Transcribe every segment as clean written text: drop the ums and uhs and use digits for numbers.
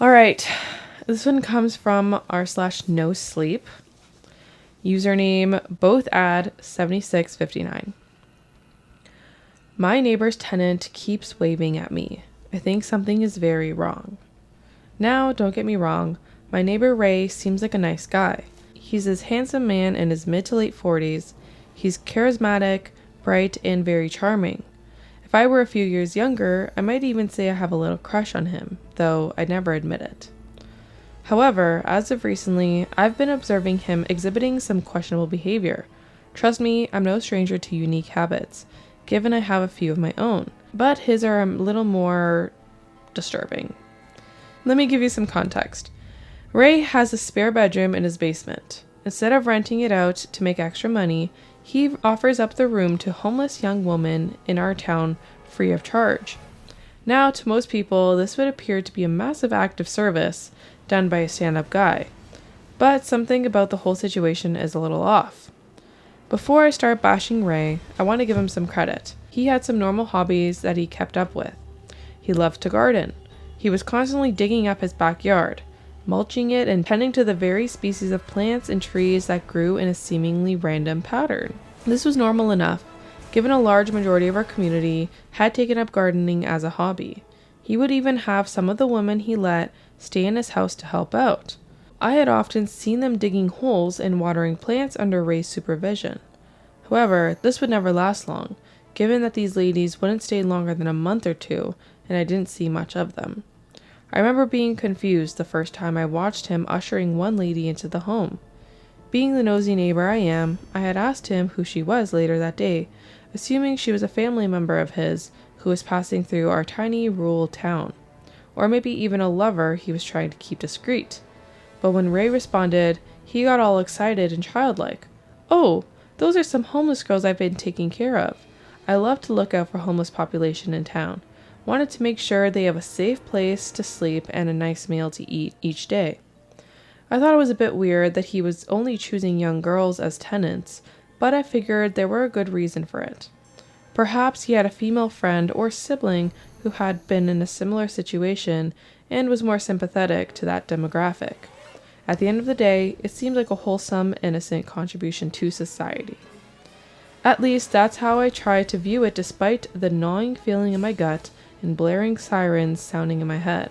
All right, this one comes from r/no sleep. Username bothad7659. My neighbor's tenant keeps waving at me. I think something is very wrong. Now, don't get me wrong, my neighbor Ray seems like a nice guy. He's this handsome man in his mid to late 40s. He's charismatic, bright, and very charming. If I were a few years younger, I might even say I have a little crush on him, though I'd never admit it. However, as of recently, I've been observing him exhibiting some questionable behavior. Trust me, I'm no stranger to unique habits, given I have a few of my own, but his are a little more disturbing. Let me give you some context. Ray has a spare bedroom in his basement. Instead of renting it out to make extra money, he offers up the room to homeless young women in our town free of charge. Now, to most people, this would appear to be a massive act of service done by a stand-up guy, but something about the whole situation is a little off. Before I start bashing Ray, I want to give him some credit. He had some normal hobbies that he kept up with. He loved to garden. He was constantly digging up his backyard, mulching it and tending to the various species of plants and trees that grew in a seemingly random pattern. This was normal enough, given a large majority of our community had taken up gardening as a hobby. He would even have some of the women he let stay in his house to help out. I had often seen them digging holes and watering plants under Ray's supervision. However, this would never last long, given that these ladies wouldn't stay longer than a month or two, and I didn't see much of them. I remember being confused the first time I watched him ushering one lady into the home. Being the nosy neighbor I am, I had asked him who she was later that day, assuming she was a family member of his who was passing through our tiny rural town, or maybe even a lover he was trying to keep discreet. But when Ray responded, he got all excited and childlike. "Oh, those are some homeless girls I've been taking care of. I love to look out for homeless population in town. Wanted to make sure they have a safe place to sleep and a nice meal to eat each day." I thought it was a bit weird that he was only choosing young girls as tenants, but I figured there were a good reason for it. Perhaps he had a female friend or sibling who had been in a similar situation and was more sympathetic to that demographic. At the end of the day, it seemed like a wholesome, innocent contribution to society. At least that's how I tried to view it, despite the gnawing feeling in my gut and blaring sirens sounding in my head.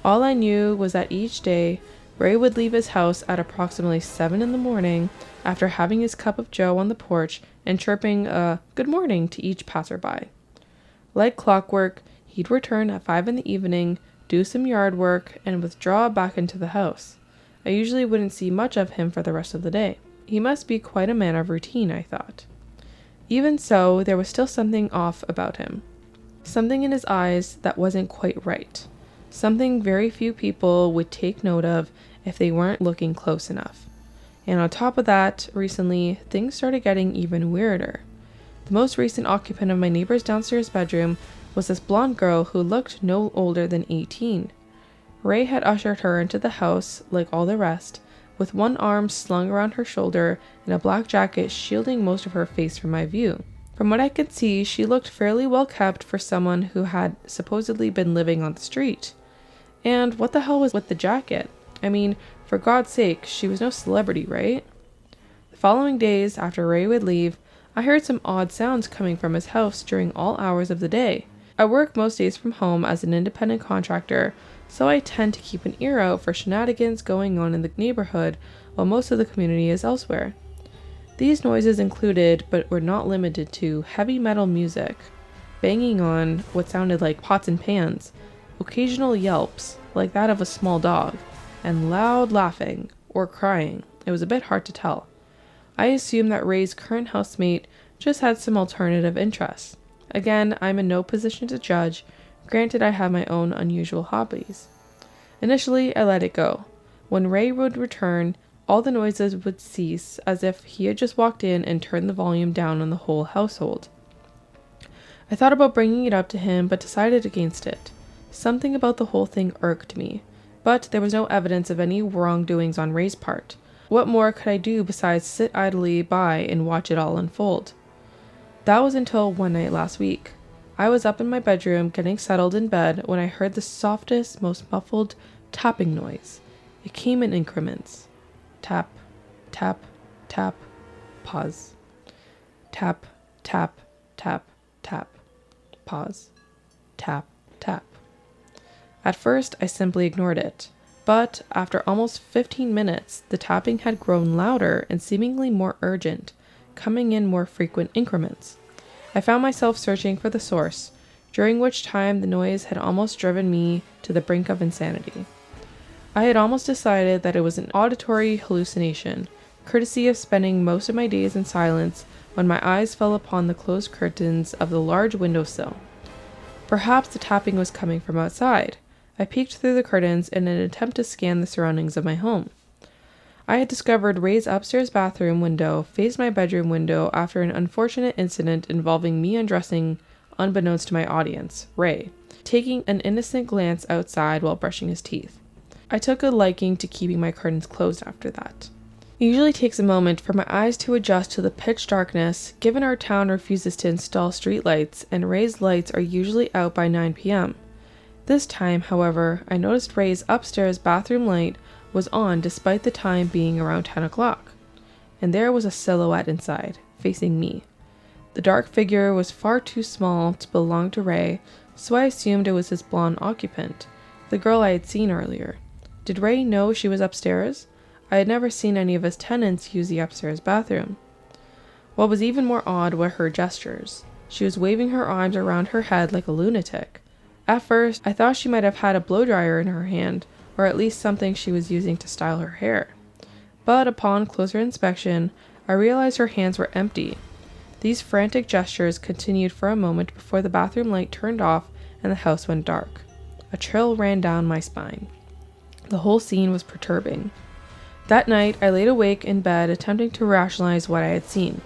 All I knew was that each day, Ray would leave his house at approximately 7 in the morning after having his cup of joe on the porch and chirping a good morning to each passerby. Like clockwork, he'd return at 5 in the evening, do some yard work, and withdraw back into the house. I usually wouldn't see much of him for the rest of the day. He must be quite a man of routine, I thought. Even so, there was still something off about him. Something in his eyes that wasn't quite right. Something very few people would take note of if they weren't looking close enough. And on top of that, recently, things started getting even weirder. The most recent occupant of my neighbor's downstairs bedroom was this blonde girl who looked no older than 18. Ray had ushered her into the house, like all the rest, with one arm slung around her shoulder and a black jacket shielding most of her face from my view. From what I could see, she looked fairly well kept for someone who had supposedly been living on the street. And what the hell was with the jacket? I mean, for God's sake, she was no celebrity, right? The following days, after Ray would leave, I heard some odd sounds coming from his house during all hours of the day. I work most days from home as an independent contractor, so I tend to keep an ear out for shenanigans going on in the neighborhood while most of the community is elsewhere. These noises included, but were not limited to, heavy metal music, banging on what sounded like pots and pans, occasional yelps, like that of a small dog, and loud laughing or crying. It was a bit hard to tell. I assumed that Ray's current housemate just had some alternative interests. Again, I'm in no position to judge, granted I have my own unusual hobbies. Initially, I let it go. When Ray would return, all the noises would cease, as if he had just walked in and turned the volume down on the whole household. I thought about bringing it up to him, but decided against it. Something about the whole thing irked me, but there was no evidence of any wrongdoings on Ray's part. What more could I do besides sit idly by and watch it all unfold? That was until one night last week. I was up in my bedroom getting settled in bed when I heard the softest, most muffled tapping noise. It came in increments. Tap, tap, tap, pause. Tap, tap, tap, tap, pause. Tap, tap. At first, I simply ignored it. But after almost 15 minutes, the tapping had grown louder and seemingly more urgent, coming in more frequent increments. I found myself searching for the source, during which time the noise had almost driven me to the brink of insanity. I had almost decided that it was an auditory hallucination, courtesy of spending most of my days in silence when my eyes fell upon the closed curtains of the large windowsill. Perhaps the tapping was coming from outside. I peeked through the curtains in an attempt to scan the surroundings of my home. I had discovered Ray's upstairs bathroom window faced my bedroom window after an unfortunate incident involving me undressing unbeknownst to my audience, Ray, taking an innocent glance outside while brushing his teeth. I took a liking to keeping my curtains closed after that. It usually takes a moment for my eyes to adjust to the pitch darkness, given our town refuses to install street lights and Ray's lights are usually out by 9 p.m. This time, however, I noticed Ray's upstairs bathroom light was on despite the time being around 10 o'clock. And there was a silhouette inside, facing me. The dark figure was far too small to belong to Ray, so I assumed it was his blonde occupant, the girl I had seen earlier. Did Ray know she was upstairs? I had never seen any of his tenants use the upstairs bathroom. What was even more odd were her gestures. She was waving her arms around her head like a lunatic. At first, I thought she might have had a blow dryer in her hand, or at least something she was using to style her hair. But upon closer inspection, I realized her hands were empty. These frantic gestures continued for a moment before the bathroom light turned off and the house went dark. A chill ran down my spine. The whole scene was perturbing. That night, I laid awake in bed attempting to rationalize what I had seen.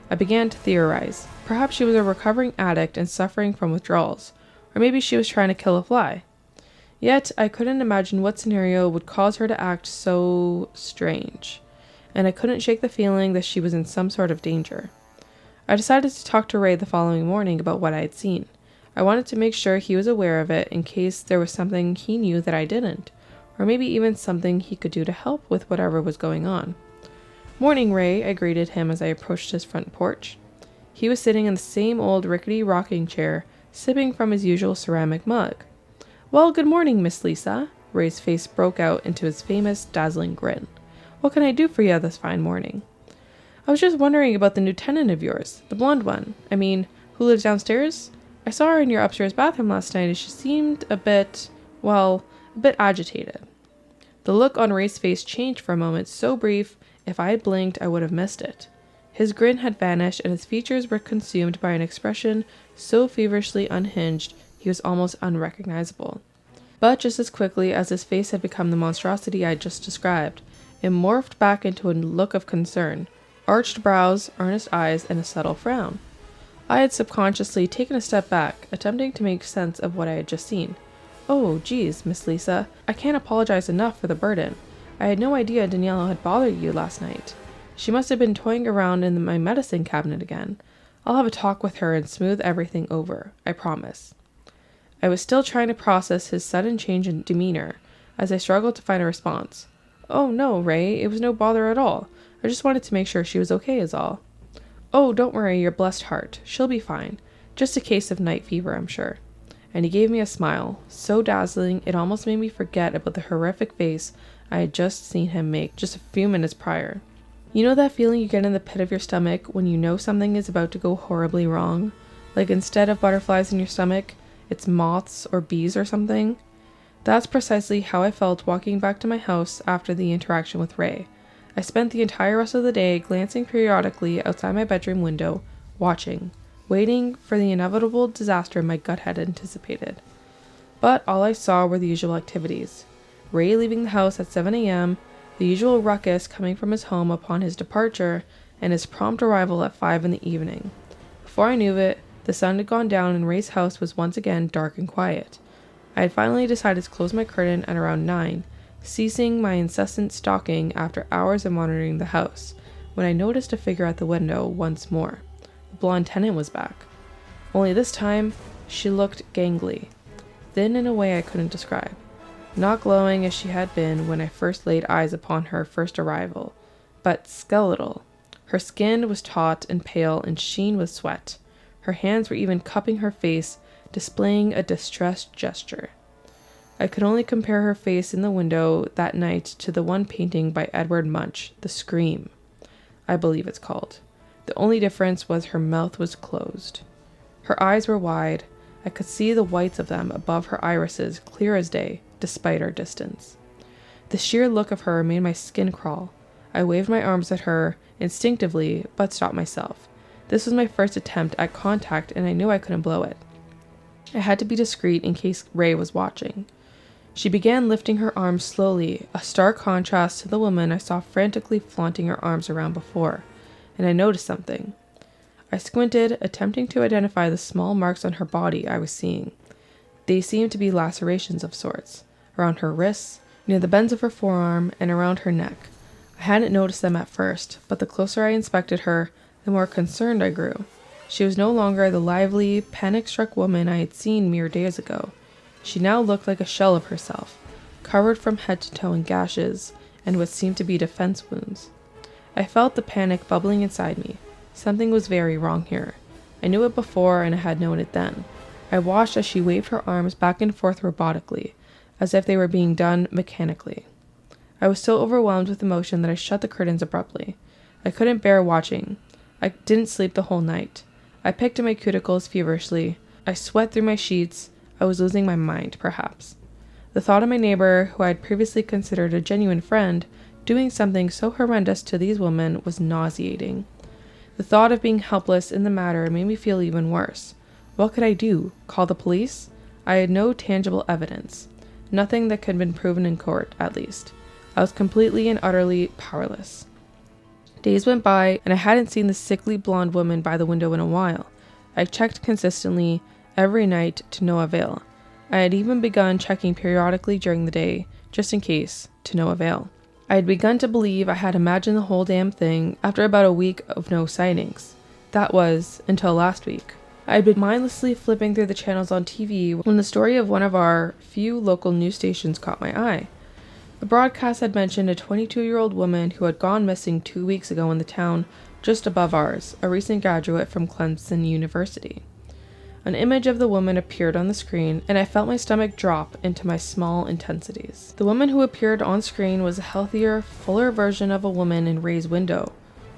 I began to theorize. Perhaps she was a recovering addict and suffering from withdrawals. Or maybe she was trying to kill a fly. Yet, I couldn't imagine what scenario would cause her to act so strange, and I couldn't shake the feeling that she was in some sort of danger. I decided to talk to Ray the following morning about what I had seen. I wanted to make sure he was aware of it in case there was something he knew that I didn't, or maybe even something he could do to help with whatever was going on. "Morning, Ray," I greeted him as I approached his front porch. He was sitting in the same old rickety rocking chair, sipping from his usual ceramic mug. "Well, good morning, Miss Lisa." Ray's face broke out into his famous, dazzling grin. "What can I do for you this fine morning?" "I was just wondering about the new tenant of yours, the blonde one. I mean, who lives downstairs? I saw her in your upstairs bathroom last night and she seemed a bit agitated." The look on Ray's face changed for a moment, so brief, if I had blinked, I would have missed it. His grin had vanished and his features were consumed by an expression so feverishly unhinged he was almost unrecognizable. But just as quickly as his face had become the monstrosity I had just described, it morphed back into a look of concern, arched brows, earnest eyes, and a subtle frown. I had subconsciously taken a step back, attempting to make sense of what I had just seen. "Oh, geez, Miss Lisa, I can't apologize enough for the burden. I had no idea Daniela had bothered you last night. She must have been toying around in my medicine cabinet again. I'll have a talk with her and smooth everything over, I promise." I was still trying to process his sudden change in demeanor as I struggled to find a response. "Oh, no, Ray, it was no bother at all. I just wanted to make sure she was okay is all." "Oh, don't worry your blessed heart. She'll be fine. Just a case of night fever, I'm sure." And he gave me a smile, so dazzling it almost made me forget about the horrific face I had just seen him make just a few minutes prior. You know that feeling you get in the pit of your stomach when you know something is about to go horribly wrong? Like instead of butterflies in your stomach, it's moths or bees or something? That's precisely how I felt walking back to my house after the interaction with Ray. I spent the entire rest of the day glancing periodically outside my bedroom window, watching, waiting for the inevitable disaster my gut had anticipated. But all I saw were the usual activities. Ray leaving the house at 7 a.m., the usual ruckus coming from his home upon his departure, and his prompt arrival at 5 in the evening. Before I knew it, the sun had gone down and Ray's house was once again dark and quiet. I had finally decided to close my curtain at around 9, ceasing my incessant stalking after hours of monitoring the house, when I noticed a figure at the window once more. The blonde tenant was back. Only this time, She looked gangly, thin in a way I couldn't describe, not glowing as she had been when I first laid eyes upon her first arrival, but skeletal. Her skin was taut and pale and sheen with sweat. Her hands were even cupping her face, displaying a distressed gesture. I could only compare her face in the window that night to the one painting by Edward Munch, The Scream, I believe it's called. The only difference was her mouth was closed. Her eyes were wide. I could see the whites of them above her irises, clear as day, despite our distance. The sheer look of her made my skin crawl. I waved my arms at her, instinctively, but stopped myself. This was my first attempt at contact, and I knew I couldn't blow it. I had to be discreet in case Ray was watching. She began lifting her arms slowly, a stark contrast to the woman I saw frantically flaunting her arms around before, and I noticed something. I squinted, attempting to identify the small marks on her body I was seeing. They seemed to be lacerations of sorts, around her wrists, near the bends of her forearm, and around her neck. I hadn't noticed them at first, but the closer I inspected her, the more concerned I grew. She was no longer the lively, panic-struck woman I had seen mere days ago. She now looked like a shell of herself, covered from head to toe in gashes and what seemed to be defense wounds. I felt the panic bubbling inside me. Something was very wrong here. I knew it before and I had known it then. I watched as she waved her arms back and forth robotically, as if they were being done mechanically. I was so overwhelmed with emotion that I shut the curtains abruptly. I couldn't bear watching. I didn't sleep the whole night. I picked at my cuticles feverishly. I sweat through my sheets. I was losing my mind, perhaps. The thought of my neighbor, who I had previously considered a genuine friend, doing something so horrendous to these women was nauseating. The thought of being helpless in the matter made me feel even worse. What could I do? Call the police? I had no tangible evidence. Nothing that could have been proven in court, at least. I was completely and utterly powerless. Days went by, and I hadn't seen the sickly blonde woman by the window in a while. I checked consistently, every night, to no avail. I had even begun checking periodically during the day, just in case, to no avail. I had begun to believe I had imagined the whole damn thing after about a week of no sightings. That was, until last week. I had been mindlessly flipping through the channels on TV when the story of one of our few local news stations caught my eye. The broadcast had mentioned a 22-year-old woman who had gone missing 2 weeks ago in the town just above ours, a recent graduate from Clemson University. An image of the woman appeared on the screen, and I felt my stomach drop into my small intensities. The woman who appeared on screen was a healthier, fuller version of a woman in Ray's window.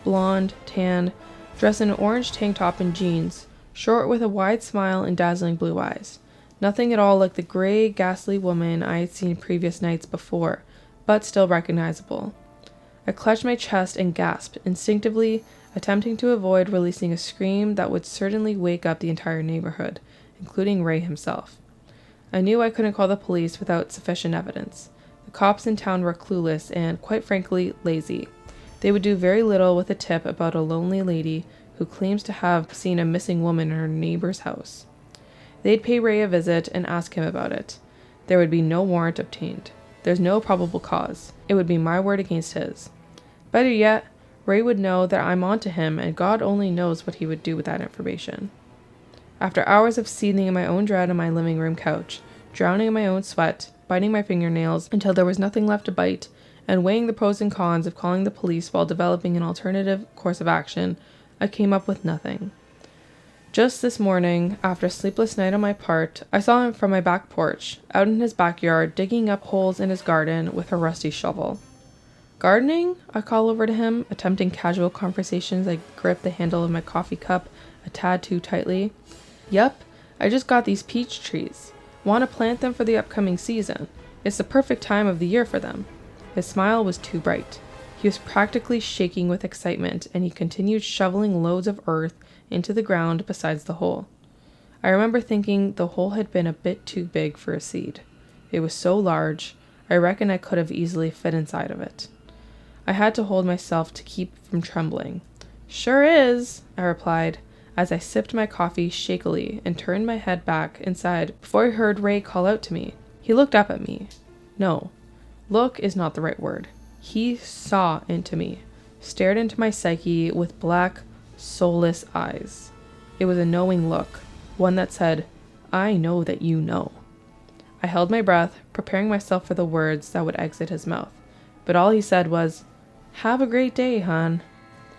Blonde, tan, dressed in an orange tank top and jeans, short with a wide smile and dazzling blue eyes. Nothing at all like the gray, ghastly woman I had seen previous nights before, but still recognizable. I clutched my chest and gasped, instinctively, attempting to avoid releasing a scream that would certainly wake up the entire neighborhood, including Ray himself. I knew I couldn't call the police without sufficient evidence. The cops in town were clueless and, quite frankly, lazy. They would do very little with a tip about a lonely lady who claims to have seen a missing woman in her neighbor's house. They'd pay Ray a visit and ask him about it. There would be no warrant obtained. There's no probable cause. It would be my word against his. Better yet, Ray would know that I'm onto him, and God only knows what he would do with that information. After hours of seething in my own dread on my living room couch, drowning in my own sweat, biting my fingernails until there was nothing left to bite, and weighing the pros and cons of calling the police while developing an alternative course of action, I came up with nothing. Just this morning, after a sleepless night on my part, I saw him from my back porch, out in his backyard, digging up holes in his garden with a rusty shovel. Gardening? I call over to him, attempting casual conversation as I grip the handle of my coffee cup a tad too tightly. Yep, I just got these peach trees. Want to plant them for the upcoming season. It's the perfect time of the year for them. His smile was too bright. He was practically shaking with excitement, and he continued shoveling loads of earth into the ground besides the hole. I remember thinking the hole had been a bit too big for a seed. It was so large, I reckon I could have easily fit inside of it. I had to hold myself to keep from trembling. Sure is, I replied, as I sipped my coffee shakily and turned my head back inside before I heard Ray call out to me. He looked up at me. No, look is not the right word. He saw into me, stared into my psyche with black, soulless eyes. It was a knowing look, one that said, I know that you know. I held my breath, preparing myself for the words that would exit his mouth. But all he said was, "Have a great day, hon."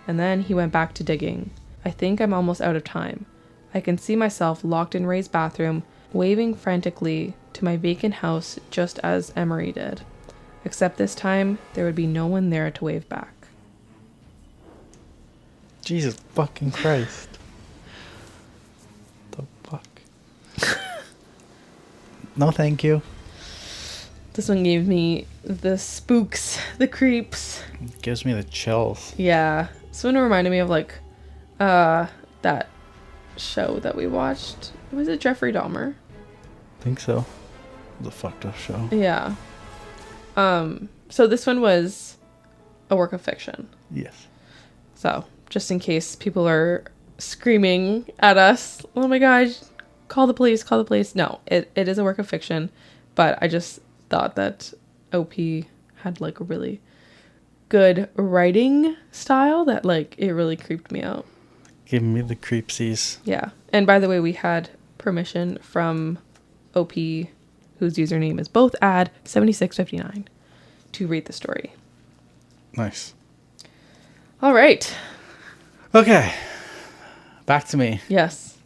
And then he went back to digging. I think I'm almost out of time. I can see myself locked in Ray's bathroom, waving frantically to my vacant house just as Emery did. Except this time, there would be no one there to wave back. Jesus fucking Christ. The fuck? No, thank you. This one gave me the spooks, the creeps. It gives me the chills. Yeah. This one reminded me of that show that we watched. Was it Jeffrey Dahmer? I think so. The fucked up show. Yeah. So this one was a work of fiction. Yes. So, just in case people are screaming at us, "Oh my gosh, call the police, call the police." No, it is a work of fiction, but I just thought that OP had like a really good writing style that like it really creeped me out. Giving me the creepsies. Yeah. And by the way, we had permission from OP, whose username is both ad 7659, to read the story. Nice. All right. Okay. Back to me. Yes.